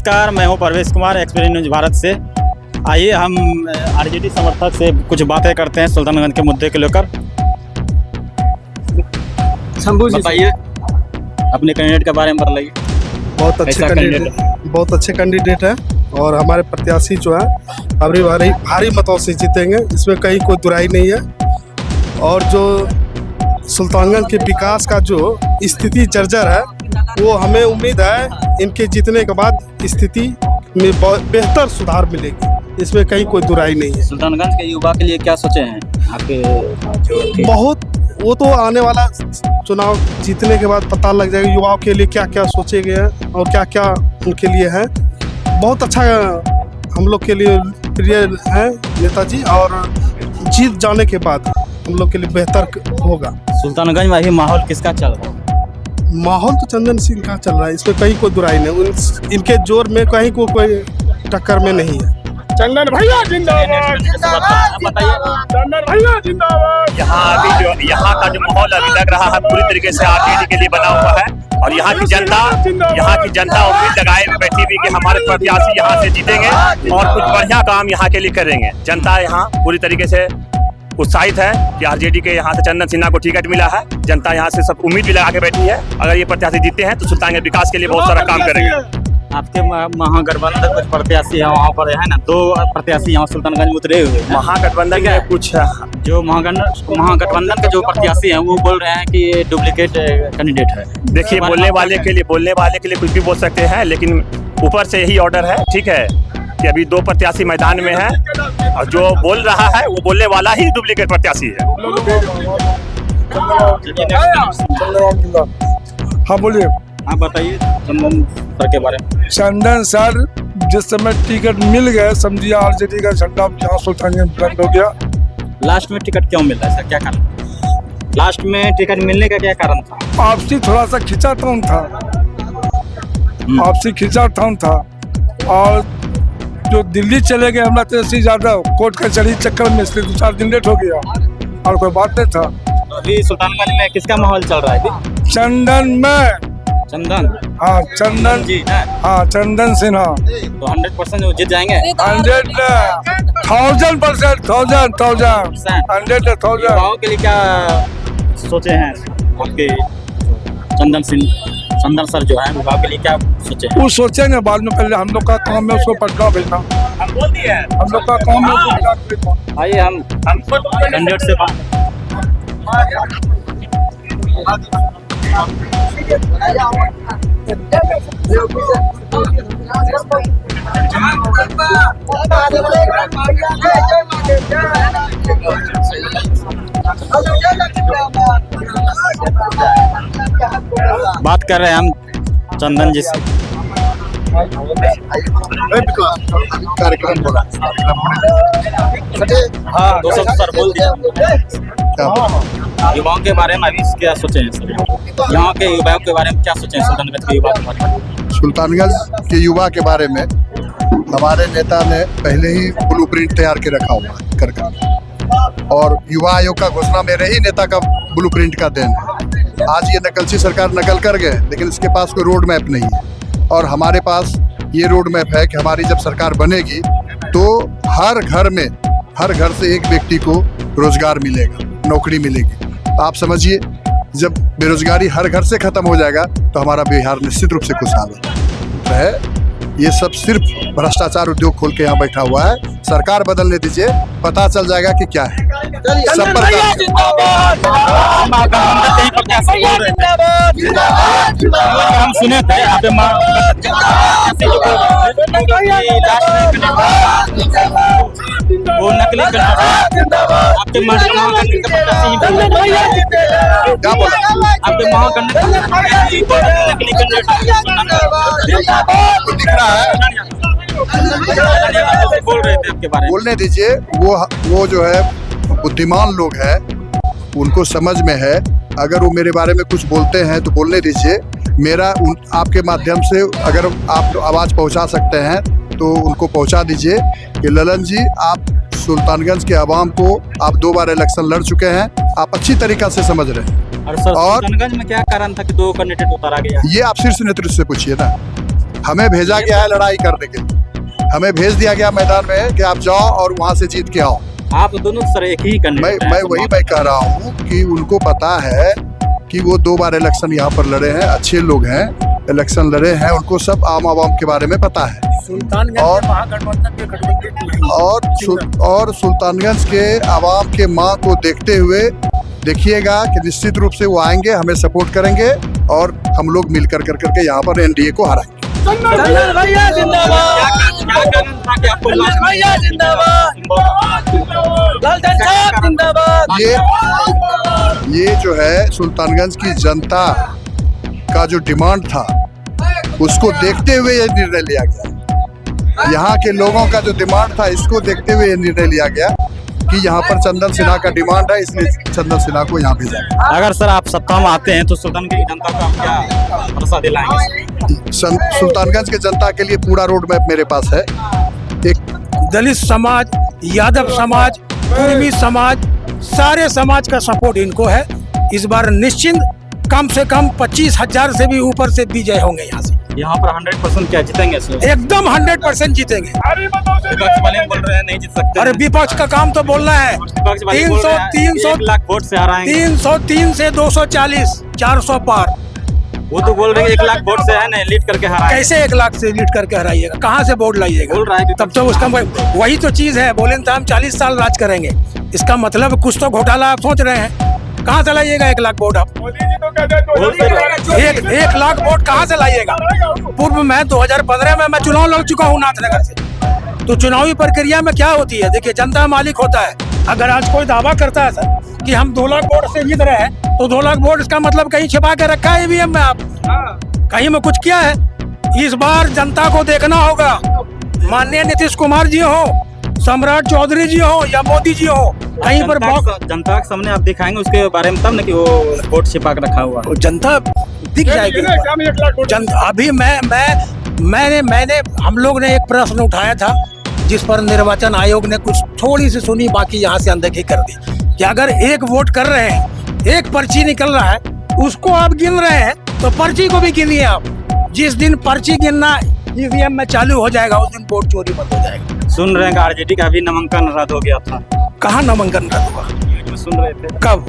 नमस्कार, मैं हूं परवेश कुमार, एक्सप्रेस न्यूज भारत से। आइए हम आरजेडी समर्थक से कुछ बातें करते हैं सुल्तानगंज के मुद्दे को लेकर। बताइए अपने कैंडिडेट के बारे में बताइए। बहुत अच्छे कैंडिडेट है और हमारे प्रत्याशी जो है अबरी भारी मतों से जीतेंगे, इसमें कहीं कोई दुराई नहीं है। और जो सुल्तानगंज के विकास का जो स्थिति जर्जर है, वो हमें उम्मीद है इनके जीतने के बाद स्थिति में बेहतर सुधार मिलेगी, इसमें कहीं कोई दुराई नहीं है। सुल्तानगंज के युवा के लिए क्या सोचे हैं आपके? बहुत, वो तो आने वाला चुनाव जीतने के बाद पता लग जाएगा युवाओं के लिए क्या क्या सोचे गए हैं और क्या क्या उनके लिए है। बहुत अच्छा हम लोग के लिए प्रिय है नेताजी, और जीत जाने के बाद हम लोग के लिए बेहतर होगा। सुल्तानगंज में अभी माहौल किसका चल रहा है? माहौल तो चंदन सिंह का चल रहा है, इसमें कहीं कोई दुराई नहीं। इनके जोर में कहीं को कोई टक्कर में नहीं है। चंदन भैया जिंदाबाद, चंदन भैया जिंदाबाद। यहाँ अभी जो यहाँ का जो माहौल अभी लग रहा है पूरी तरीके से आरजेडी के लिए बना हुआ है, और यहाँ की जनता उम्मीद लगाए हुए बैठी हुई कि हमारे प्रत्याशी यहाँ से जीतेंगे और कुछ बढ़िया काम यहाँ के लिए करेंगे। जनता यहाँ पूरी तरीके से उत्साहित है कि आरजेडी के यहाँ से चंदन सिन्हा को टिकट मिला है। जनता यहाँ से सब उम्मीद भी लगा के बैठी है, अगर ये प्रत्याशी जीतते हैं तो सुल्तानगंज विकास के लिए बहुत सारा काम करेंगे। आपके महागठबंधन कुछ प्रत्याशी है वहाँ पर, है ना? 2 प्रत्याशी यहाँ सुल्तानगंज में उतरे हुए हैं। महागठबंधन के कुछ जो महागठबंधन के जो प्रत्याशी हैं वो बोल रहे हैं कि ये डुप्लीकेट कैंडिडेट है। देखिए, बोलने वाले के लिए कुछ भी बोल सकते हैं, लेकिन ऊपर से यही ऑर्डर है, ठीक है, कि अभी 2 प्रत्याशी मैदान में है और जो बोल रहा है वो बोलने वाला ही डुप्लीकेट प्रत्याशी है। हाँ बोलिए। हाँ बताइए चंदन सर के बारे में। चंदन सर जिस समय टिकट मिल गए, समझिए आरजेडी का झंडा यहाँ सुल्तानगंज बुलंद हो गया। लास्ट में टिकट क्यों मिल रहा है सर, क्या कारण? लास्ट में टिकट मिलने का क्या कारण था? आपसी थोड़ा सा खिंचातान था, आपसी खिंचातान था। और जो दिल्ली चले गए हमरा तेजस्वी यादव कोर्ट कचहरी चक्कर में, इसलिए 2-4 दिन लेट हो गया, और कोई बात नहीं था। अभी सुल्तानगंज में किसका माहौल चल रहा है? चंदन में। चंदन? हाँ चंदन जी है। हाँ चंदन सिन्हा तो 100% वो जीत जाएंगे। 100% युवाओं के लिए क्या सोचे हैं आपके चंदन सर जो है, युवाओं के लिए क्या सोचे हैं? वो सोचेंगे बाद में, पहले हम लोग का काम है उसको पटना भेजना। हम लोग का काम है उसको पटना भेजना। आइए हम कैंडिडेट से बात कर रहे हैं हम चंदन जी से। हाँ तो सर बोल दिया युवाओं के बारे में अभी क्या सोचे हैं सर? यहाँ के युवाओं के बारे में क्या सोचे हैं सुल्तानगंज के युवा के बारे में? सुल्तानगंज के युवा के बारे में हमारे नेता ने पहले ही ब्लूप्रिंट तैयार के रखा हुआ है कर, और युवा आयोग का घोषणा मेरे ही नेता का ब्लूप्रिंट का देन है। आज ये नकलची सरकार नकल कर गए, लेकिन इसके पास कोई रोड मैप नहीं है, और हमारे पास ये रोड मैप है कि हमारी जब सरकार बनेगी तो हर घर से एक व्यक्ति को रोजगार मिलेगा, नौकरी मिलेगी। तो आप समझिए, जब बेरोजगारी हर घर से खत्म हो जाएगा तो हमारा बिहार निश्चित रूप से खुशहाल है। ये सब सिर्फ भ्रष्टाचार उद्योग खोल के यहाँ बैठा हुआ है। सरकार बदलने दीजिए, पता चल जाएगा कि क्या है। सब पर हम सुने थे वो नकली आपके बोल रहे थे आपके बारे में। बोलने दीजिए, वो जो है बुद्धिमान लोग हैं, उनको समझ में है। अगर वो मेरे बारे में कुछ बोलते हैं तो बोलने दीजिए। मेरा आपके माध्यम से अगर आप आवाज़ पहुंचा सकते हैं तो उनको पहुंचा दीजिए कि ललन जी, आप सुल्तानगंज के आवाम को, आप 2 बार इलेक्शन लड़ चुके हैं, आप अच्छी तरीक़ा से समझ रहे हैं। और सुल्तानगंज में क्या कारण था कि 2 कैंडिडेट उतारा गया? ये आप शीर्ष नेतृत्व से पूछिए ना। हमें भेजा गया है लड़ाई करने के लिए, हमें भेज दिया गया मैदान में कि आप जाओ और वहाँ से जीत के आओ। आप दोनों सर एक ही कैंडिडेट हैं। मैं कह रहा हूँ कि उनको पता है कि वो 2 बार इलेक्शन यहाँ पर लड़े हैं, अच्छे लोग हैं, इलेक्शन लड़े हैं, उनको सब आम आवाम के बारे में पता है। और सुल्तानगंज के आवाम के मांग को देखते हुए देखिएगा कि निश्चित रूप से वो आएंगे, हमें सपोर्ट करेंगे और हम लोग मिलकर करके यहाँ पर एनडीए को हराएंगे। ये जो है सुल्तानगंज की जनता का जो डिमांड था उसको देखते हुए ये निर्णय लिया गया। यहाँ के लोगों का जो डिमांड था इसको देखते हुए ये निर्णय लिया गया कि यहाँ पर चंदन सिन्हा का डिमांड है, इसलिए चंदन सिन्हा को यहाँ भेजा गया। अगर सर आप सत्ता में आते हैं तो सुल्तानगंज की जनता को आप क्या भरोसा दिलाएंगे? सुल्तानगंज के जनता के लिए पूरा रोड मैप मेरे पास है। एक दलित समाज, यादव समाज, कुर्मी समाज, सारे समाज का सपोर्ट इनको है। इस बार निश्चिंत कम से कम 25,000 से भी ऊपर से विजय होंगे यहाँ से। यहाँ पर 100% क्या जीतेंगे सर? एकदम 100% जीतेंगे। विपक्ष वाले बोल रहे हैं नहीं जीत सकते। अरे विपक्ष का काम तो बोलना है। 1 लाख वोट से हराएंगे। 303 से 240, 400 पार। वो तो बोल रहे हैं 1 लाख वोट से है ना लीड करके हराएंगे। कैसे 1 लाख से लीड करके हराइएगा? कहाँ से वोट लाइएगा? बोल रहा है तब तो उसका वही तो चीज है। बोले तो हम 40 साल राज करेंगे, इसका मतलब कुछ तो घोटाला आप सोच रहे हैं। कहाँ से लाइएगा 1 लाख वोट? आप 1 लाख वोट कहाँ से लाइएगा? पूर्व में 2015 में मैं चुनाव लड़ चुका हूँ नाथनगर से। तो चुनावी प्रक्रिया में क्या होती है? देखिए, जनता मालिक होता है। अगर आज कोई दावा करता है सर कि हम 2 लाख वोट से जीत रहे हैं तो 2 लाख वोट इसका मतलब कहीं छिपा के रखा है ईवीएम में, आप कहीं में कुछ किया है। इस बार जनता को देखना होगा। माननीय नीतीश कुमार जी हो, सम्राट चौधरी जी हो या मोदी जी हो, कहीं पर जनता के सामने आप दिखाएंगे उसके बारे में तब ना कि वो वोट छिपा के रखा हुआ है। जनता दिख जाएगी। अभी मैंने हम लोग ने एक प्रश्न उठाया था जिस पर निर्वाचन आयोग ने कुछ थोड़ी सी सुनी, बाकी यहाँ से अनदेखी कर दी कि अगर 1 वोट कर रहे हैं, 1 पर्ची निकल रहा है, उसको आप गिन रहे हैं तो पर्ची को भी गिनिए आप। जिस दिन पर्ची गिनना ईवीएम में चालू हो जाएगा उस दिन वोट चोरी बंद हो जाएगा। सुन रहे हैं आरजेडी का भी नामांकन रद्द हो गया था। कहाँ नामांकन रद्द हुआ? सुन रहे थे। कब?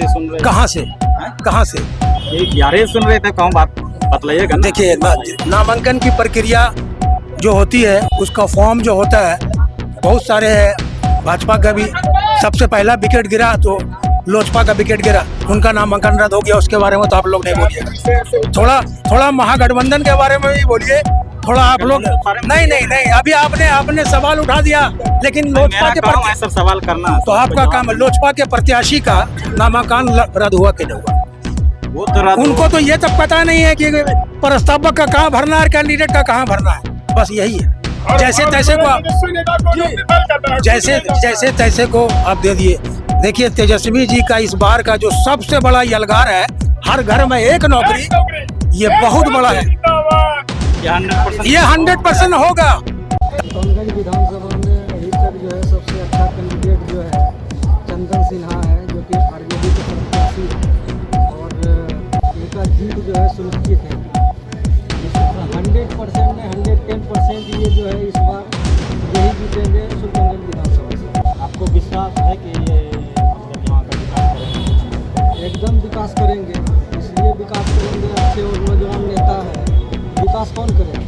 सुन रहे? कहाँ से? कहाँ से? यारे सुन रहे थे। कौन बात बतलाइएगा? देखिए, नामांकन की प्रक्रिया जो होती है उसका फॉर्म जो होता है, बहुत सारे है। भाजपा का भी सबसे पहला विकेट गिरा तो लोजपा का विकेट गिरा, उनका नामांकन रद्द हो गया। उसके बारे में तो आप लोग नहीं बोलिएगा। थोड़ा महागठबंधन के बारे में भी बोलिए थोड़ा। आप लोग नहीं अभी आपने सवाल उठा दिया, लेकिन लोजपा के सब सवाल करना तो आपका काम है। लोजपा के प्रत्याशी का नामांकन रद्द हुआ कि नहीं हुआ? वो तो उनको तो ये तक पता नहीं है कि प्रस्तावक का कहाँ भरना है, कैंडिडेट का कहाँ भरना है। बस यही है। जैसे तैसे को आप दे दिए। देखिए, तेजस्वी जी का इस बार का जो सबसे बड़ा यलगार है, हर घर में 1 नौकरी, ये बहुत बड़ा है। ये 100% होगा। सुल्तानगंज विधानसभा में अभी तक जो है सबसे अच्छा कैंडिडेट जो है चंदन सिन्हा है, जो कि आरजेडी के प्रत्याशी है और इनका जीत जो है सुनिश्चित है। 100% में 110% ये जो है इस बार यही जीतेंगे सुल्तानगंज विधानसभा से। आपको विश्वास है कि ये यहाँ का विकास करेंगे? एकदम विकास करेंगे। इसलिए विकास करेंगे, अच्छे और नौजवान नेता है। विकास कौन करेगा?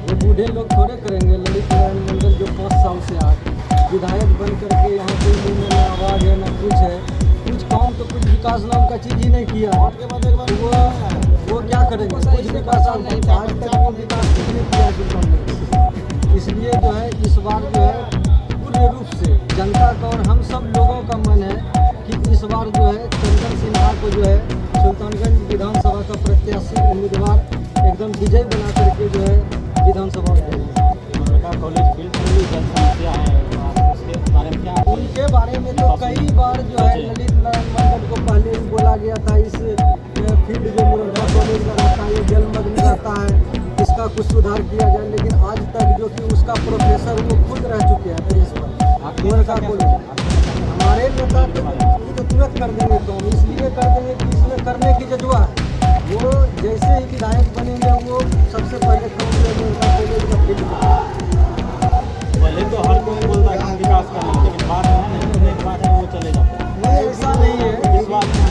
वो बूढ़े लोग थोड़े करेंगे। ललित नारायण मंडल जो 5 साल से आज विधायक बन करके यहाँ पे मुँह में आवाज़ है, ना कुछ है, कुछ काम तो कुछ विकास नाम का चीज़ ही नहीं किया। वो क्या करेंगे? कुछ विकास आज तक वो विकास नहीं किया सुल्तानगंज। इसलिए जो है इस बार जो है पूर्ण रूप से जनता का और हम सब लोगों का मन है कि इस बार जो है चंदन सिन्हा को जो है सुल्तानगंज विधानसभा का प्रत्याशी उम्मीदवार एकदम विजय बना करके जो है विधानसभा में कॉलेज बिल्कुल जन समस्या है, उसके बारे में क्या? उनके बारे में तो कई बार जो है ललित नारायण मंडल को पहले भी बोला गया था, इस फील्ड जो मुरंगा कॉलेज का रहता है ये जलमग्न रहता है, इसका कुछ सुधार किया जाए। लेकिन आज तक जो कि उसका प्रोफेसर वो खुद रह चुके हैं प्रिंसिपल मुरंगा कॉलेज। हमारे नेता तो तुरंत कर देंगे काम, इसलिए कर देंगे कि इसमें करने की जज्बा है। वो जैसे ही विधायक बनेंगे वो सबसे पहले कौन उनका कॉलेज का फील्ड पहले तो हर कोई बोलता है कि विकास करना, लेकिन बाद में है ना एक बात है वो चले जाते हैं। नहीं, ऐसा नहीं है। इस बात में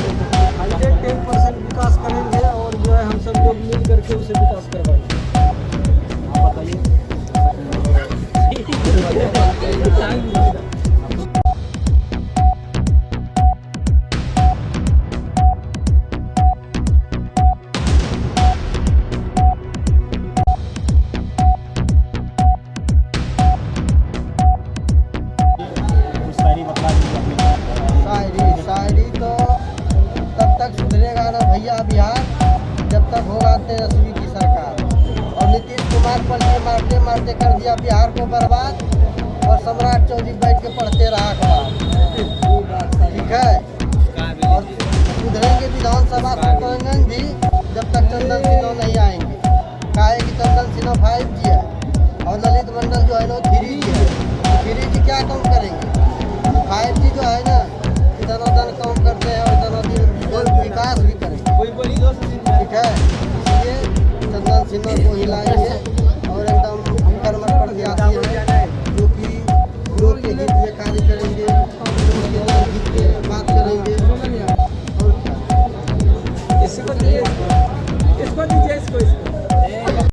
110% विकास करेंगे और जो है हम सब लोग मिल करके उसे विकास करवाएंगे। आप बताइए। कुछ शायरी बता दीजिए अपने। शायरी तो तब तक सुधरेगा ना भैया बिहार जब तक होगा तेजस्वी की सरकार। और नीतीश कुमार पर ये मारते मारते कर दिया बिहार को बर्बाद, और सम्राट चौधरी बैठ के पढ़ते रहा अखबार। ठीक है, और सुधरेंगे विधानसभा सुधरेंगे भी जब तक चंदन सिन्हा नहीं आएंगे। काहे कि चंदन सिन्हा 5G है और ललित मंडल जो है ना 3G है। 3G क्या काम करेंगे? 5G जो है ना धनाधन काम करते हैं और धनाधन विकास भी करेंगे। ठीक है, इसलिए चंदन सिन्हा को हिलाएंगे और एकदम कर्मठ प्रत्याशी है जो कि लोग के हित में कार्य करेंगे, लोग के हित में बात करेंगे। और क्या इसको दीजिए इसको